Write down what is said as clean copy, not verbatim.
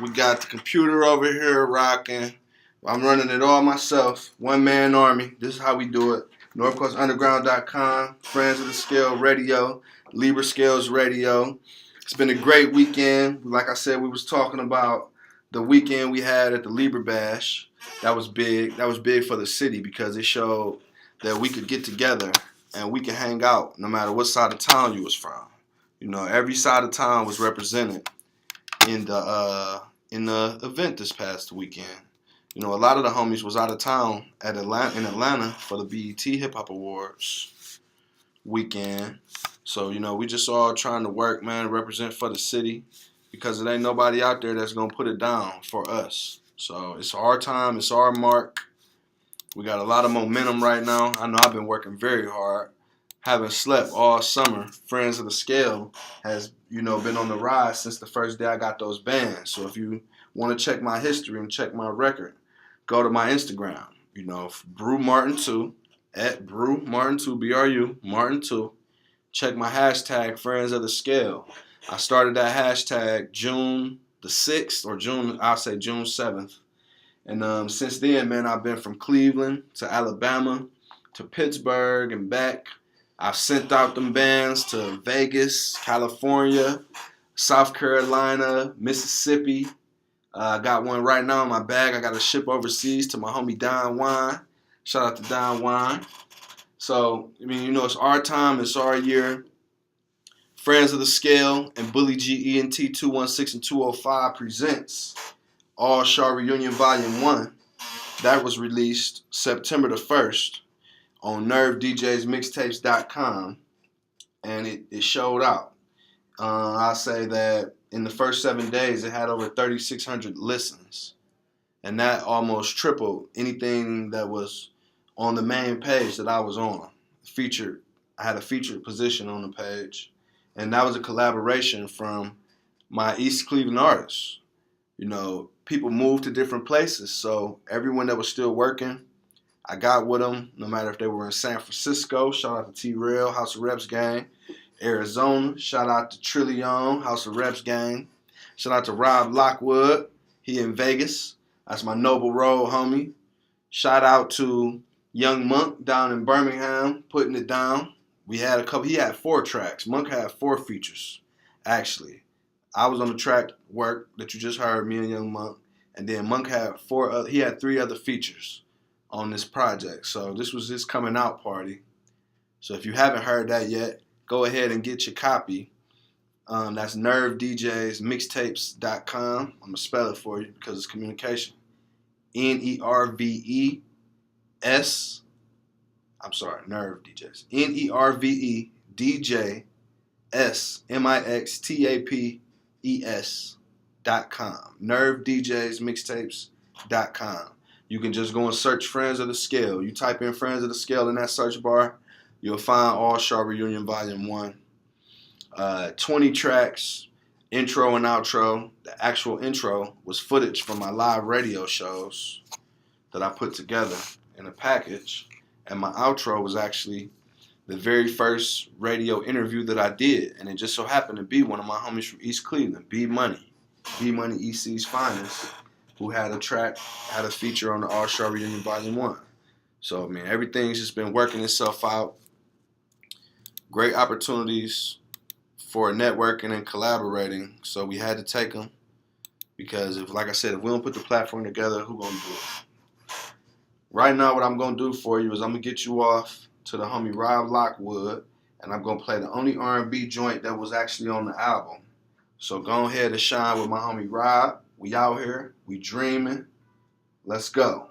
We got the computer over here rocking. I'm running it all myself. One-man army. This is how we do it. NorthCoastUnderground.com, Friends of the Scale Radio, Libra Scales Radio. It's been a great weekend. Like I said, we was talking about the weekend we had at the Libra Bash. That was big. That was big for the city because it showed that we could get together and we could hang out no matter what side of town you was from. You know, every side of town was represented in the event this past weekend. You know, a lot of the homies was out of town in Atlanta for the BET Hip Hop Awards weekend. So, you know, we just all trying to work, man, represent for the city because it ain't nobody out there that's going to put it down for us. So it's our time. It's our mark. We got a lot of momentum right now. I know I've been working very hard. Haven't slept all summer. Friends of the Scale has, you know, been on the rise since the first day I got those bands. So if you want to check my history and check my record, go to my Instagram, you know, Brew Martin 2, at Brew Martin 2, BRU, Martin 2. Check my hashtag, Friends of the Scale. I started that hashtag June the 6th, or I'll say June 7th. And since then, man, I've been from Cleveland to Alabama to Pittsburgh and back. I've sent out them bands to Vegas, California, South Carolina, Mississippi. I got one right now in my bag. I got to ship overseas to my homie Don Wine. Shout out to Don Wine. So, I mean, you know, it's our time. It's our year. Friends of the Scale and Bully GENT 216 and 205 presents All Shaw Reunion Volume 1. That was released September the 1st on NerveDJsMixtapes.com. And it showed out. I'll say that in the first 7 days, it had over 3,600 listens. And that almost tripled anything that was on the main page that I was on. I had a featured position on the page. And that was a collaboration from my East Cleveland artists. You know, people moved to different places. So everyone that was still working, I got with them, no matter if they were in San Francisco. Shout out to T-Rail, House of Reps gang. Arizona, shout out to Trillion, House of Reps gang. Shout out to Rob Lockwood, he in Vegas. That's my Noble Road homie. Shout out to Young Monk down in Birmingham, putting it down. He had 4 tracks. Monk had 4 features, actually. I was on the track Work that you just heard, me and Young Monk. And then Monk had 3 other features on this project. So this was his coming out party. So if you haven't heard that yet, go ahead and get your copy. That's NerveDJsMixtapes.com. I'm going to spell it for you because it's communication. Nerve DJs. NerveDJsMixtapes.com. NerveDJsMixtapes.com. You can just go and search Friends of the Scale. You type in Friends of the Scale in that search bar, you'll find All Shaw Reunion Volume 1. 20 tracks, intro and outro. The actual intro was footage from my live radio shows that I put together in a package. And my outro was actually the very first radio interview that I did. And it just so happened to be one of my homies from East Cleveland, B Money EC's finest, who had a feature on the All Shaw Reunion Volume 1. So, I mean, everything's just been working itself out. Great opportunities for networking and collaborating. So we had to take them because like I said, if we don't put the platform together, who gonna do it? Right now, what I'm gonna do for you is I'm gonna get you off to the homie Rob Lockwood, and I'm gonna play the only R&B joint that was actually on the album. So go ahead and shine with my homie Rob. We out here, we dreaming. Let's go.